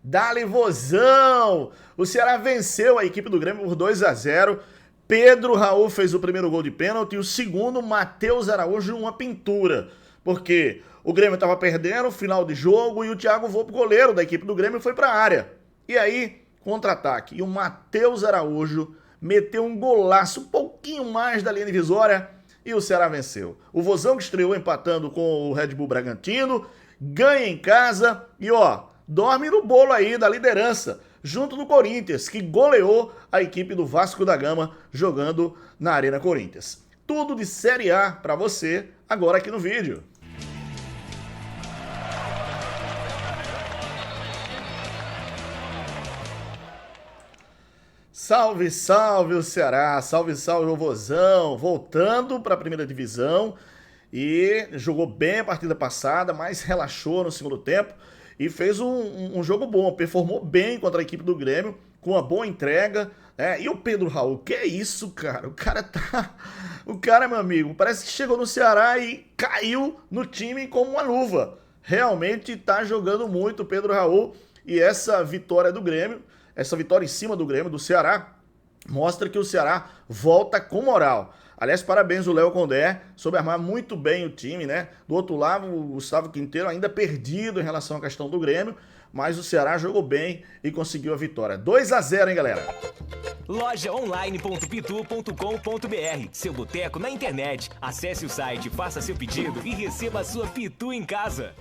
Dali Vozão! O Ceará venceu a equipe do Grêmio por 2-0. Pedro Raul fez o primeiro gol de pênalti e o segundo, Matheus Araújo, uma pintura. Porque o Grêmio estava perdendo, final de jogo, e o Thiago Volpe, goleiro da equipe do Grêmio, foi para a área. E aí, contra-ataque. E o Matheus Araújo meteu um golaço, um pouquinho mais da linha divisória, e o Ceará venceu. O Vozão que estreou empatando com o Red Bull Bragantino, ganha em casa e, dorme no bolo aí da liderança, junto do Corinthians, que goleou a equipe do Vasco da Gama jogando na Arena Corinthians. Tudo de Série A para você, agora aqui no vídeo. Salve, salve o Ceará, salve, salve o Vozão, voltando para a primeira divisão e jogou bem a partida passada, mas relaxou no segundo tempo e fez um jogo bom, performou bem contra a equipe do Grêmio, com uma boa entrega, né? E o Pedro Raul, que é isso, cara? O cara, meu amigo, parece que chegou no Ceará e caiu no time como uma luva. Realmente tá jogando muito o Pedro Raul e essa vitória do Grêmio, essa vitória em cima do Grêmio, do Ceará, mostra que o Ceará volta com moral. Aliás, parabéns o Léo Condé, soube armar muito bem o time, né? Do outro lado, o Gustavo Quinteiro ainda perdido em relação à questão do Grêmio, mas o Ceará jogou bem e conseguiu a vitória. 2-0, hein, galera? Lojaonline.pitu.com.br, seu boteco na internet. Acesse o site, faça seu pedido e receba a sua Pitu em casa.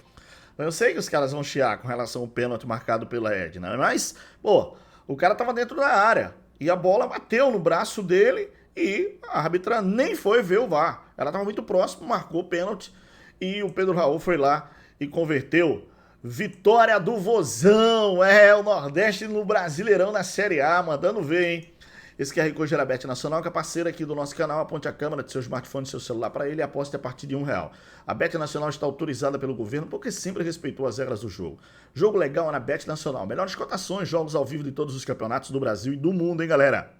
Eu sei que os caras vão chiar com relação ao pênalti marcado pela Edna, mas, o cara tava dentro da área e a bola bateu no braço dele e a árbitra nem foi ver o VAR. Ela tava muito próximo, marcou o pênalti e o Pedro Raul foi lá e converteu. Vitória do Vozão, o Nordeste no Brasileirão na Série A, mandando ver, hein? Esse QR Code era a Bet Nacional, que é parceira aqui do nosso canal. Aponte a câmera do seu smartphone e seu celular para ele e aposte a partir de R$1. A Bet Nacional está autorizada pelo governo porque sempre respeitou as regras do jogo. Jogo legal é na Bet Nacional. Melhores cotações, jogos ao vivo de todos os campeonatos do Brasil e do mundo, hein, galera?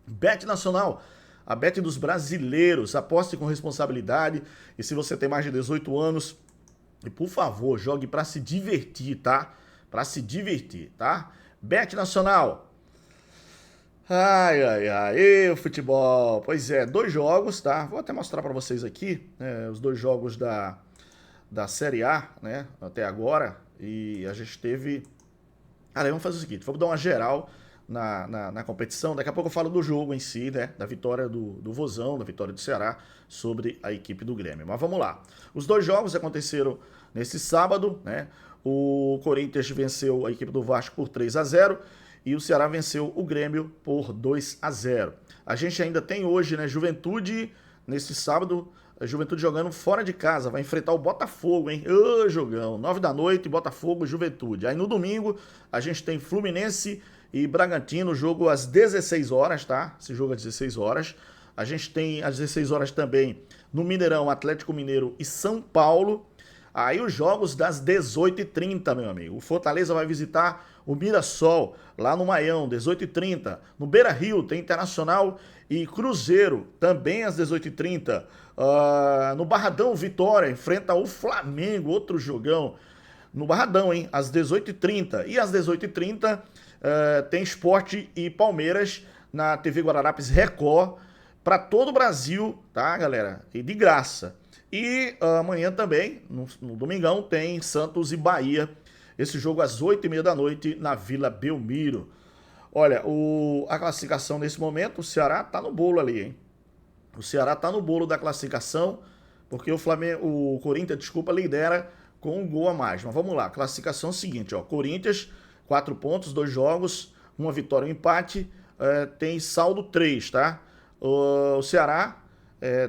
Bet Nacional, a Bet dos brasileiros. Aposte com responsabilidade e se você tem mais de 18 anos, e por favor, jogue para se divertir, tá? Para se divertir, tá? Bet Nacional. Ai, o futebol. Pois é, 2 jogos, tá? Vou até mostrar para vocês aqui, os 2 jogos da Série A, né? Até agora. E a gente teve... Cara, vamos fazer o seguinte, vamos dar uma geral na competição. Daqui a pouco eu falo do jogo em si, né? Da vitória do Vozão, da vitória do Ceará sobre a equipe do Grêmio. Mas vamos lá. Os 2 jogos aconteceram nesse sábado, né? O Corinthians venceu a equipe do Vasco por 3-0 e o Ceará venceu o Grêmio por 2-0. A gente ainda tem hoje, né, Juventude, nesse sábado, a Juventude jogando fora de casa, vai enfrentar o Botafogo, hein? Ô, jogão, 9 da noite, Botafogo, Juventude. Aí no domingo, a gente tem Fluminense e Bragantino, jogo às 16 horas, tá? Esse jogo às 16 horas. A gente tem às 16 horas também, no Mineirão, Atlético Mineiro e São Paulo. Aí os jogos das 18h30, meu amigo. O Fortaleza vai visitar o Mirassol, lá no Maião, 18h30. No Beira-Rio tem Internacional e Cruzeiro, também às 18h30. No Barradão, Vitória enfrenta o Flamengo, outro jogão. No Barradão, hein? Às 18h30. E às 18h30 tem Sport e Palmeiras na TV Guararapes Record, para todo o Brasil, tá, galera? E de graça. E amanhã também, no domingão, tem Santos e Bahia. Esse jogo às 8h30 da noite na Vila Belmiro. Olha, a classificação nesse momento, o Ceará tá no bolo ali, hein? O Ceará tá no bolo da classificação, porque o Corinthians, lidera com um gol a mais. Mas vamos lá, classificação é o seguinte, ó. Corinthians, 4 pontos, 2 jogos, 1 vitória e 1 empate, tem saldo 3, tá? O Ceará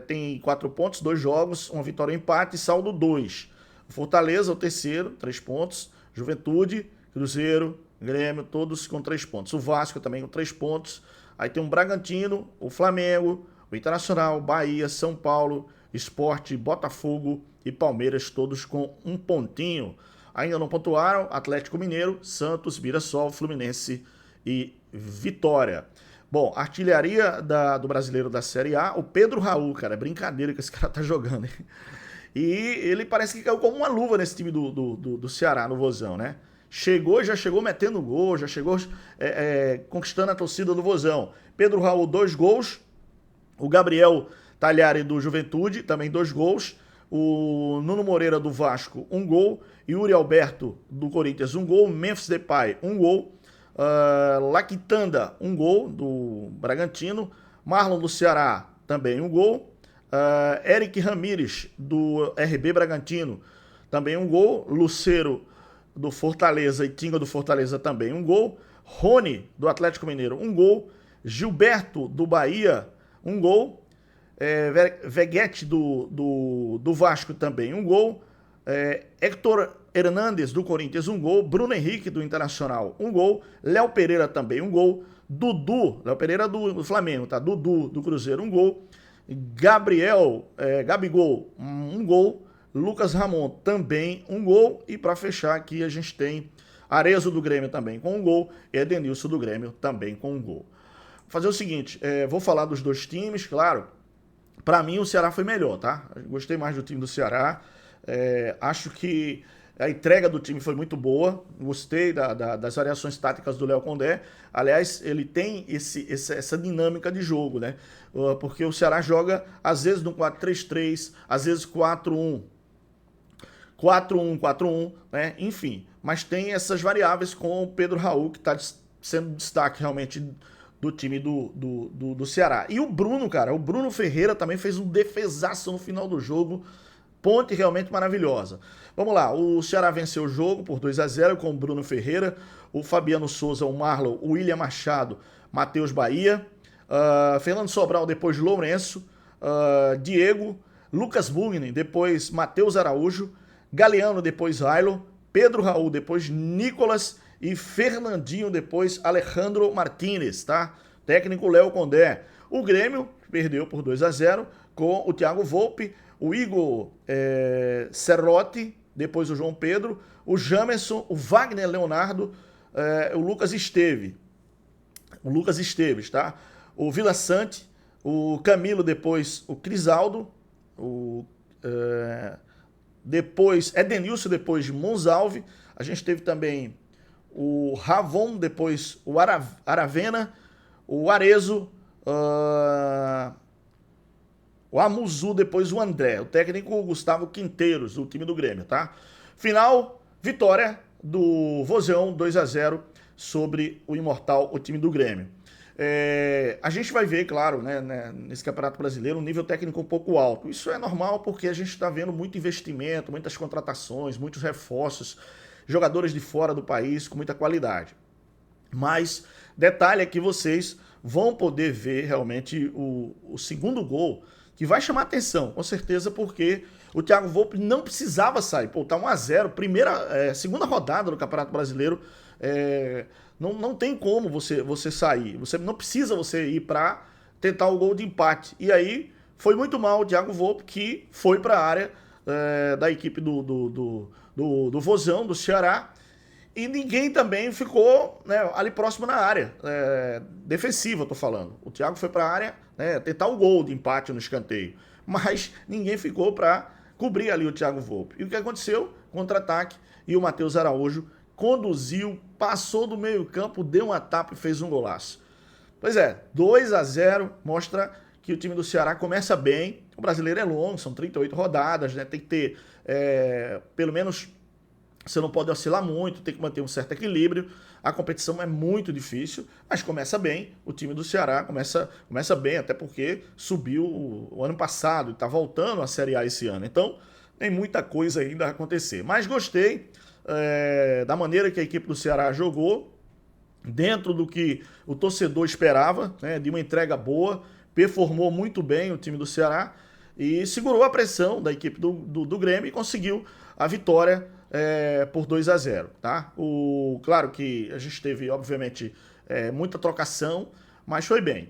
tem 4 pontos, 2 jogos, 1 vitória e 1 empate, saldo 2. Fortaleza, o terceiro, 3 pontos. Juventude, Cruzeiro, Grêmio, todos com 3 pontos. O Vasco também com 3 pontos. Aí tem o Bragantino, o Flamengo, o Internacional, Bahia, São Paulo, Sport, Botafogo e Palmeiras, todos com 1 pontinho. Ainda não pontuaram Atlético Mineiro, Santos, Mirassol, Fluminense e Vitória. Bom, artilharia do brasileiro da Série A, o Pedro Raul, cara, é brincadeira que esse cara tá jogando, hein? E ele parece que caiu como uma luva nesse time do Ceará, no Vozão, né? já chegou metendo gol, já chegou conquistando a torcida do Vozão. Pedro Raul, 2 gols. O Gabriel Talhari do Juventude, também 2 gols. O Nuno Moreira do Vasco, 1 gol. Yuri Alberto do Corinthians, 1 gol. Memphis Depay, 1 gol. Laquitanda, 1 gol do Bragantino. Marlon do Ceará, também 1 gol. Eric Ramírez do RB Bragantino, também 1 gol. Lucero do Fortaleza e Tinga do Fortaleza, também 1 gol. Rony do Atlético Mineiro, 1 gol. Gilberto do Bahia, 1 gol. Veguete do Vasco, também 1 gol. Héctor Hernandes do Corinthians, 1 gol. Bruno Henrique do Internacional, 1 gol. Léo Pereira, também 1 gol. Dudu, Léo Pereira do Flamengo, tá? Dudu do Cruzeiro, 1 gol. Gabigol, 1 gol. Lucas Ramon, também 1 gol. E para fechar aqui a gente tem Arezzo do Grêmio, também com 1 gol. E Edenilson do Grêmio, também com 1 gol. Vou fazer o seguinte, vou falar dos 2 times, claro. Para mim o Ceará foi melhor, tá? Gostei mais do time do Ceará. Acho que a entrega do time foi muito boa. Gostei das variações táticas do Léo Condé. Aliás, ele tem essa dinâmica de jogo, né? Porque o Ceará joga, às vezes, no 4-3-3, às vezes 4-1. 4-1, 4-1, né? Enfim. Mas tem essas variáveis com o Pedro Raul, que está sendo destaque realmente do time do Ceará. E o Bruno, cara, o Bruno Ferreira também fez um defesaço no final do jogo. Ponte realmente maravilhosa. Vamos lá, o Ceará venceu o jogo por 2-0 com o Bruno Ferreira, o Fabiano Souza, o Marlon, o William Machado, Matheus Bahia, Fernando Sobral, depois Lourenço, Diego, Lucas Bugni, depois Matheus Araújo, Galeano, depois Ailo, Pedro Raul, depois Nicolas e Fernandinho, depois Alejandro Martínez, tá? Técnico Léo Condé. O Grêmio perdeu por 2-0 com o Thiago Volpe, o Igor Serrotti, depois o João Pedro, o Jamerson, o Wagner Leonardo, o Lucas Esteves, tá? O Vila Sante, o Camilo, depois o Crisaldo, depois Edenilson, depois Monsalve. A gente teve também o Ravon, depois o Aravena, o Arezzo, o Amuzu, depois o André. O técnico Gustavo Quinteiros, do time do Grêmio, tá? Final, vitória do Vozão, 2-0 sobre o Imortal, o time do Grêmio. A gente vai ver, claro, né, nesse Campeonato Brasileiro, um nível técnico um pouco alto. Isso é normal porque a gente está vendo muito investimento, muitas contratações, muitos reforços, jogadores de fora do país com muita qualidade. Mas detalhe é que vocês vão poder ver realmente o segundo gol, que vai chamar atenção, com certeza, porque o Thiago Volpe não precisava sair. Pô, tá 1-0, segunda rodada do Campeonato Brasileiro, não tem como você sair. Não precisa você ir para tentar o gol de empate. E aí foi muito mal o Thiago Volpe, que foi para a área da equipe do Vozão, do Ceará, e ninguém também ficou, né, ali próximo na área, defensiva, eu tô falando. O Thiago foi para a área, né, tentar o gol de empate no escanteio, mas ninguém ficou para cobrir ali o Thiago Volpe. E o que aconteceu? Contra-ataque, e o Matheus Araújo conduziu, passou do meio-campo, deu uma tapa e fez um golaço. Pois é, 2-0 mostra que o time do Ceará começa bem. O brasileiro é longo, são 38 rodadas, né? Tem que ter, pelo menos, você não pode oscilar muito, tem que manter um certo equilíbrio. A competição é muito difícil, mas começa bem. O time do Ceará começa bem, até porque subiu o ano passado e está voltando à Série A esse ano. Então, tem muita coisa ainda a acontecer. Mas gostei da maneira que a equipe do Ceará jogou, dentro do que o torcedor esperava, né, de uma entrega boa, performou muito bem o time do Ceará e segurou a pressão da equipe do Grêmio e conseguiu a vitória por 2-0, tá? Claro que a gente teve, obviamente, muita trocação, mas foi bem.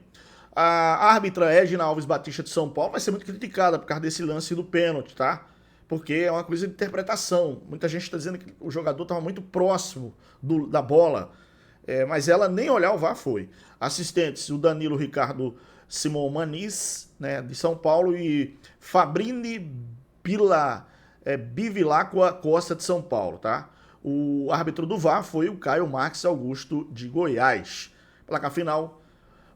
A árbitra Edna Alves Batista de São Paulo vai ser muito criticada por causa desse lance do pênalti, tá? Porque é uma coisa de interpretação. Muita gente está dizendo que o jogador estava muito próximo da bola, mas ela nem olhar o VAR foi. Assistentes, o Danilo Ricardo Simão Maniz, né, de São Paulo, e Fabrini Bivilacqua Costa, de São Paulo, tá? O árbitro do VAR foi o Caio Marques Augusto de Goiás. Placar final: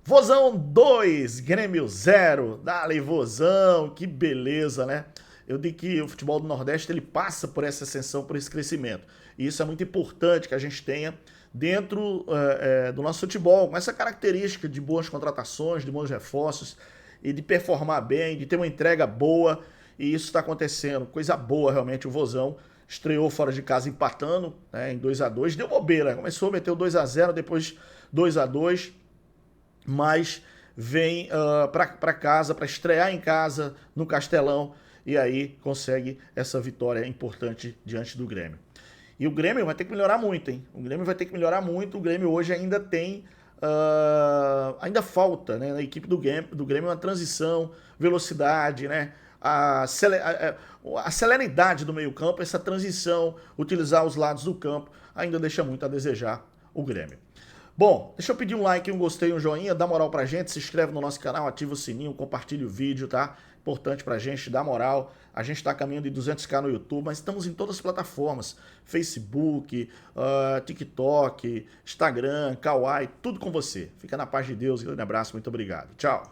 Vozão 2, Grêmio 0. Dale, Vozão, que beleza, né? Eu digo que o futebol do Nordeste ele passa por essa ascensão, por esse crescimento. E isso é muito importante que a gente tenha dentro do nosso futebol, com essa característica de boas contratações, de bons reforços e de performar bem, de ter uma entrega boa. E isso está acontecendo, coisa boa realmente. O Vozão estreou fora de casa empatando, né, em 2-2, deu bobeira, começou a meter o 2-0, depois 2-2, mas vem para casa, para estrear em casa no Castelão, e aí consegue essa vitória importante diante do Grêmio. E o Grêmio vai ter que melhorar muito, hein? O Grêmio vai ter que melhorar muito. O Grêmio hoje ainda tem... ainda falta, né, na equipe do Grêmio uma transição, velocidade, né? A celeridade do meio campo, essa transição, utilizar os lados do campo, ainda deixa muito a desejar o Grêmio. Bom, deixa eu pedir um like, um gostei, um joinha, dá moral pra gente, se inscreve no nosso canal, ativa o sininho, compartilha o vídeo, tá? Importante pra gente, dá moral. A gente tá caminhando de 200k no YouTube, mas estamos em todas as plataformas, Facebook, TikTok, Instagram, Kawaii, tudo com você. Fica na paz de Deus, grande abraço, muito obrigado. Tchau.